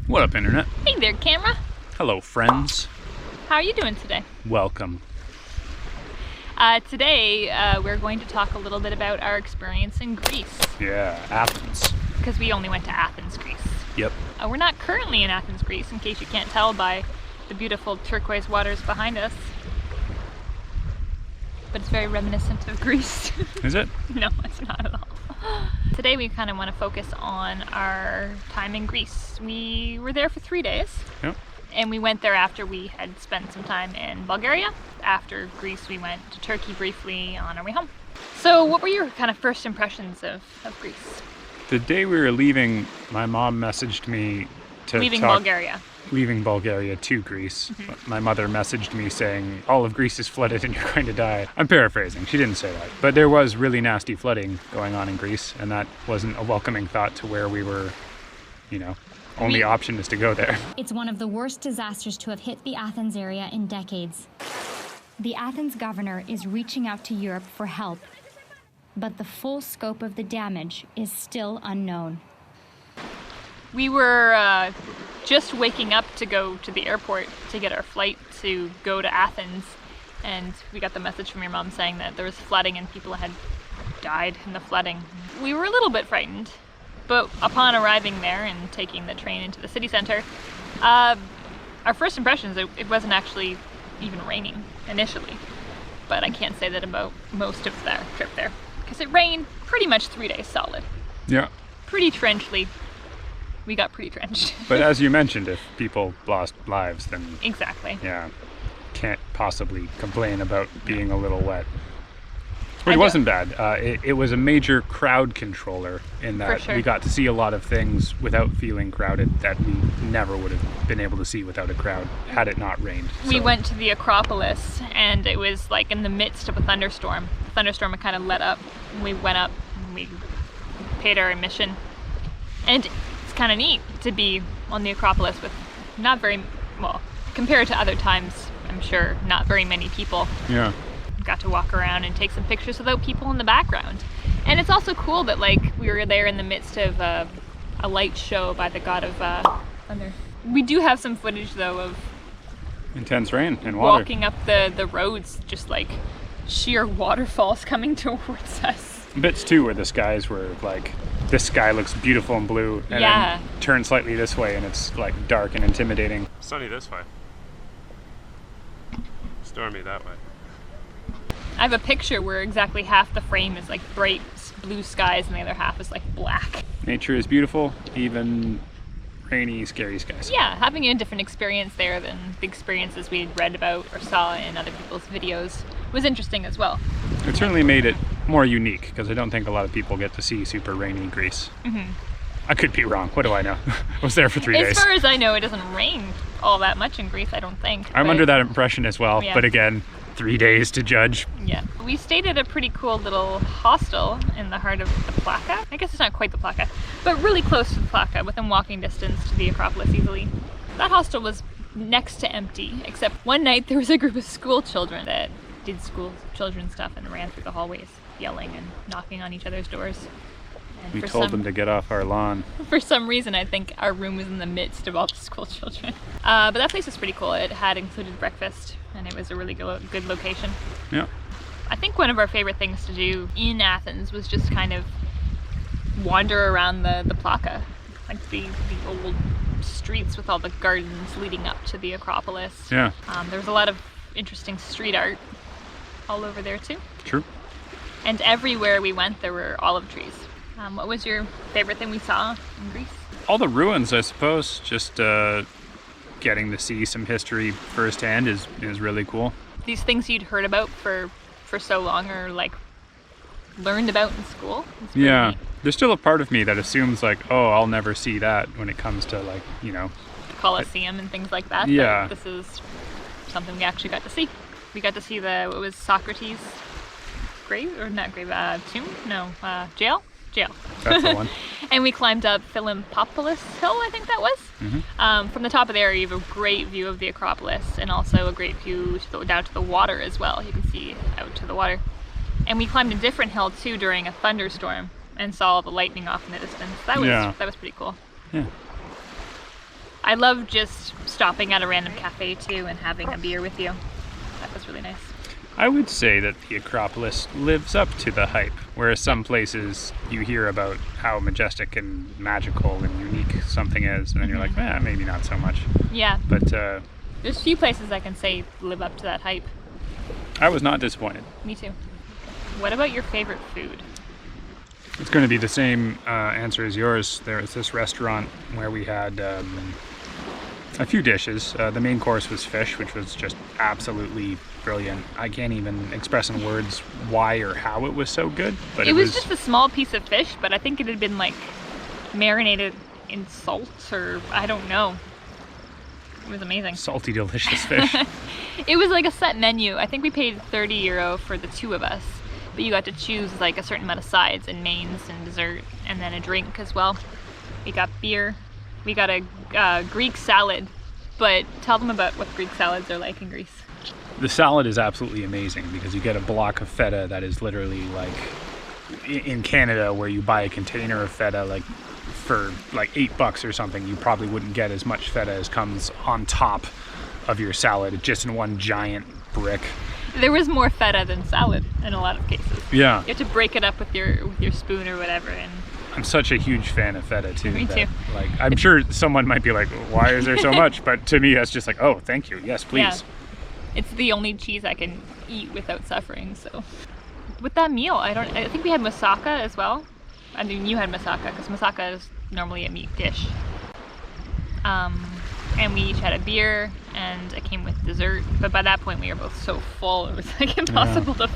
What up, Internet? Hey there, camera. Hello, friends. How are you doing today? Welcome. Today, we're going to talk a little bit about our experience in Greece. Yeah, Athens. Because we only went to Athens, Greece. Yep. We're not currently in Athens, Greece, in case you can't tell by the beautiful turquoise waters behind us. But it's very reminiscent of Greece. Is it? No, it's not at all. Today we kind of want to focus on our time in Greece. We were there for 3 days. Yep. And we went there after we had spent some time in Bulgaria. After Greece, we went to Turkey briefly on our way home. So what were your kind of first impressions of Greece? The day we were leaving, my mom messaged me to Leaving Bulgaria. Leaving Bulgaria to Greece. Mm-hmm. My mother messaged me saying, all of Greece is flooded and you're going to die. I'm paraphrasing, she didn't say that. But there was really nasty flooding going on in Greece, and that wasn't a welcoming thought to where we were, only option is to go there. It's one of the worst disasters to have hit the Athens area in decades. The Athens governor is reaching out to Europe for help, but the full scope of the damage is still unknown. We were just waking up to go to the airport to get our flight to go to Athens, and we got the message from your mom saying that there was flooding and people had died in the flooding. We were a little bit frightened, but upon arriving there and taking the train into the city center, our first impressions, it wasn't actually even raining initially, but I can't say that about most of the trip there, because it rained pretty much 3 days solid. Yeah. Pretty trenchly. We got pretty drenched. But as you mentioned, if people lost lives, then exactly. Yeah, can't possibly complain about being a little wet. But it wasn't bad. It was a major crowd controller in that we got to see a lot of things without feeling crowded that we never would have been able to see without a crowd had it not rained. We went to the Acropolis, and it was like in the midst of a thunderstorm. The thunderstorm had kind of let up. We went up, and we paid our admission, and it's kind of neat to be on the Acropolis with not very, well, compared to other times, I'm sure, not very many people. Yeah. Got to walk around and take some pictures without people in the background. And it's also cool that we were there in the midst of a light show by the god of thunder. We do have some footage though of intense rain and water. Walking up the roads, just like sheer waterfalls coming towards us. Bits too where the skies were like, this sky looks beautiful and blue, and then turn slightly this way and it's like dark and intimidating. Sunny this way. Stormy that way. I have a picture where exactly half the frame is like bright blue skies and the other half is like black. Nature is beautiful, even rainy, scary skies. Yeah, having a different experience there than the experiences we had read about or saw in other people's videos was interesting as well. It certainly made it more unique, because I don't think a lot of people get to see super rainy Greece. Mm-hmm. I could be wrong, what do I know? I was there for 3 days. As far as I know, it doesn't rain all that much in Greece, I don't think. I'm under that impression as well, but again, 3 days to judge. Yeah. We stayed at a pretty cool little hostel in the heart of the Plaka. I guess it's not quite the Plaka, but really close to the Plaka, within walking distance to the Acropolis easily. That hostel was next to empty, except one night there was a group of school children that did school children stuff and ran through the hallways, yelling and knocking on each other's doors. And we told them to get off our lawn. For some reason, I think our room was in the midst of all the school children. But that place was pretty cool. It had included breakfast, and it was a really good location. Yeah. I think one of our favorite things to do in Athens was just kind of wander around the Plaka, like the old streets with all the gardens leading up to the Acropolis. Yeah. There was a lot of interesting street art all over there too. True. And everywhere we went, there were olive trees. What was your favorite thing we saw in Greece? All the ruins, I suppose. Just getting to see some history firsthand is really cool. These things you'd heard about for so long, or like learned about in school. Yeah, neat. There's still a part of me that assumes like, oh, I'll never see that when it comes to like, the Colosseum and things like that. Yeah. But this is something we actually got to see. We got to see what was Socrates' grave, or not grave, tomb? No, jail? Jail. That's the one. And we climbed up Philippopolis Hill, I think that was. Mm-hmm. From the top of there, you have a great view of the Acropolis, and also a great view down to the water as well. You can see out to the water. And we climbed a different hill too during a thunderstorm and saw all the lightning off in the distance. That was pretty cool. Yeah. I love just stopping at a random cafe too and having a beer with you. That was really nice. I would say that the Acropolis lives up to the hype, whereas some places you hear about how majestic and magical and unique something is, and then you're like, maybe not so much. Yeah. But there's few places I can say live up to that hype. I was not disappointed. Me too. What about your favorite food? It's going to be the same answer as yours. There was this restaurant where we had a few dishes. The main course was fish, which was just absolutely brilliant. I can't even express in words why or how it was so good. But it was just a small piece of fish, but I think it had been like marinated in salt, or I don't know. It was amazing. Salty, delicious fish. It was like a set menu. I think we paid €30 for the two of us, but you got to choose like a certain amount of sides and mains and dessert, and then a drink as well. We got beer. We got a Greek salad, but tell them about what Greek salads are like in Greece. The salad is absolutely amazing because you get a block of feta that is literally like in Canada where you buy a container of feta like for like $8 or something. You probably wouldn't get as much feta as comes on top of your salad, just in one giant brick. There was more feta than salad in a lot of cases. Yeah. You have to break it up with your spoon or whatever. And I'm such a huge fan of feta too. Me too. Like, I'm sure someone might be like, why is there so much? But to me, that's just like, oh, thank you. Yes, please. Yeah. It's the only cheese I can eat without suffering. So, with that meal, I think we had moussaka as well. I mean, you had moussaka because moussaka is normally a meat dish. And we each had a beer, and it came with dessert. But by that point, we were both so full, it was like impossible to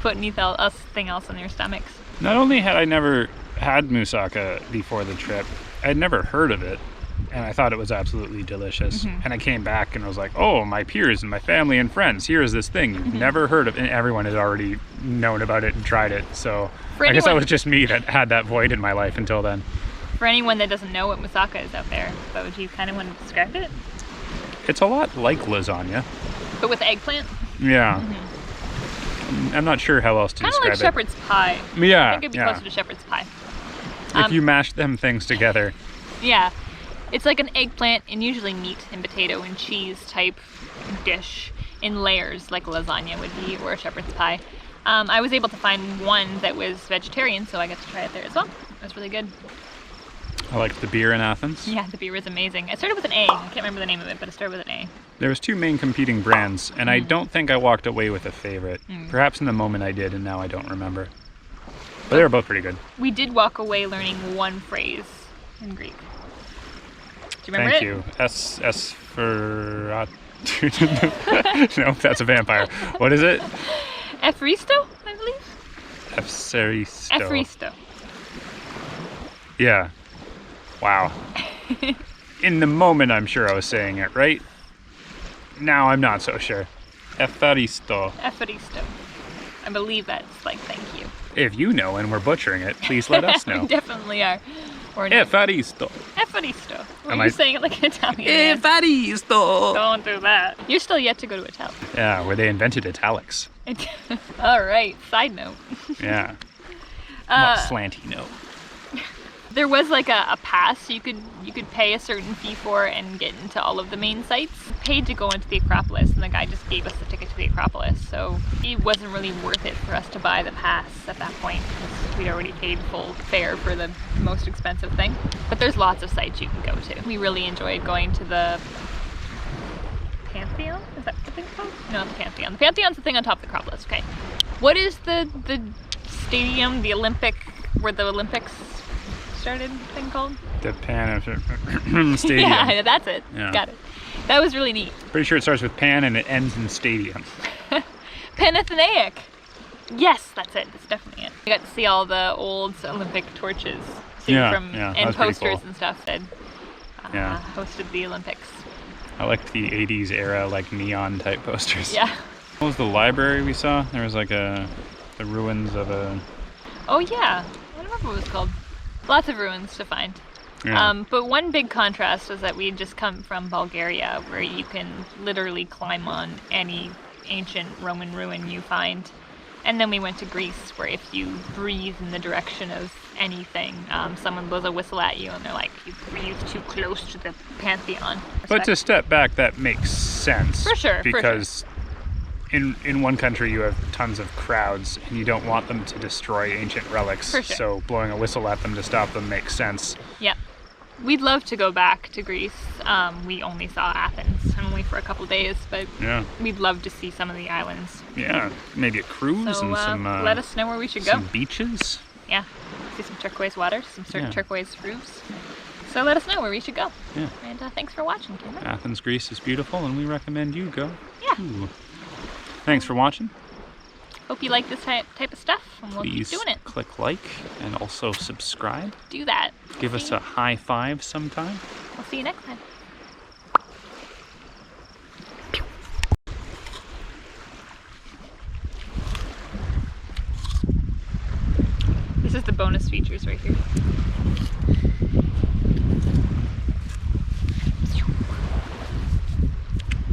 put anything else in your stomachs. Not only had I never had moussaka before the trip, I'd never heard of it, and I thought it was absolutely delicious. And I came back and was like, oh, my peers and my family and friends, here is this thing you've never heard of, and everyone had already known about it and tried it. So I guess that was just me that had that void in my life until then. For anyone that doesn't know what moussaka is out there, but would you kind of want to describe it? It's a lot like lasagna. But with eggplant? Yeah. I'm not sure how else to describe it. Kind of like shepherd's pie. Yeah. I think it'd be closer to shepherd's pie. If you mash them things together. Yeah. It's like an eggplant and usually meat and potato and cheese type dish in layers like lasagna would be, or a shepherd's pie. I was able to find one that was vegetarian, so I got to try it there as well. It was really good. I liked the beer in Athens. Yeah, the beer was amazing. It started with an A. I can't remember the name of it, but it started with an A. There was two main competing brands, and I don't think I walked away with a favorite. Perhaps in the moment I did, and now I don't remember. But they were both pretty good. We did walk away learning one phrase in Greek. Do you remember Thank you. S for... No, that's a vampire. What is it? Ephristo, I believe? Ephristo. Yeah. Wow. In the moment, I'm sure I was saying it right. Now I'm not so sure. Epharisto. I believe that's like thank you. If you know and we're butchering it, please let us know. We definitely are. Or no. Epharisto. Or are you saying it like an Italian? Epharisto. Don't do that. You're still yet to go to Italy. Yeah, where they invented italics. All right. Side note. Yeah. Not slanty note. There was like a pass you could pay a certain fee for and get into all of the main sites. Paid to go into the Acropolis, and the guy just gave us the ticket to the Acropolis, so it wasn't really worth it for us to buy the pass at that point because we'd already paid full fare for the most expensive thing. But there's lots of sites you can go to. We really enjoyed going to the Pantheon? Is that what the thing's called? No, it's the Pantheon. The Pantheon's the thing on top of the Acropolis. Okay. What is the stadium, the Olympic, where the Olympics started thing called? The Pan Stadium. Yeah, that's it. Yeah. Got it. That was really neat. Pretty sure it starts with Pan and it ends in Stadium. Panathenaic. Yes, that's it. That's definitely it. I got to see all the old Olympic torches and posters and stuff that hosted the Olympics. I liked the 80s era, like neon type posters. Yeah. What was the library we saw? There was like the ruins of a... Oh yeah. I don't remember what it was called. Lots of ruins to find. Yeah. But one big contrast was that we had just come from Bulgaria, where you can literally climb on any ancient Roman ruin you find. And then we went to Greece, where if you breathe in the direction of anything. Someone blows a whistle at you and they're like, you breathe too close to the Pantheon. But to step back, that makes sense. For sure. Because in one country you have tons of crowds and you don't want them to destroy ancient relics. For sure. So blowing a whistle at them to stop them makes sense. Yep. We'd love to go back to Greece. We only saw Athens, only for a couple days, but we'd love to see some of the islands. Yeah, maybe a cruise So and some. let us know where we should go. Some beaches. Yeah, see some turquoise waters, some certain turquoise roofs. So let us know where we should go. Yeah. And thanks for watching, Cameron. Athens, Greece is beautiful, and we recommend you go. Yeah. Ooh. Thanks for watching. Hope you like this type of stuff, and we'll Please keep doing it. click like and also subscribe. Do that. Give us a high five sometime. We'll see you next time. This is the bonus features right here.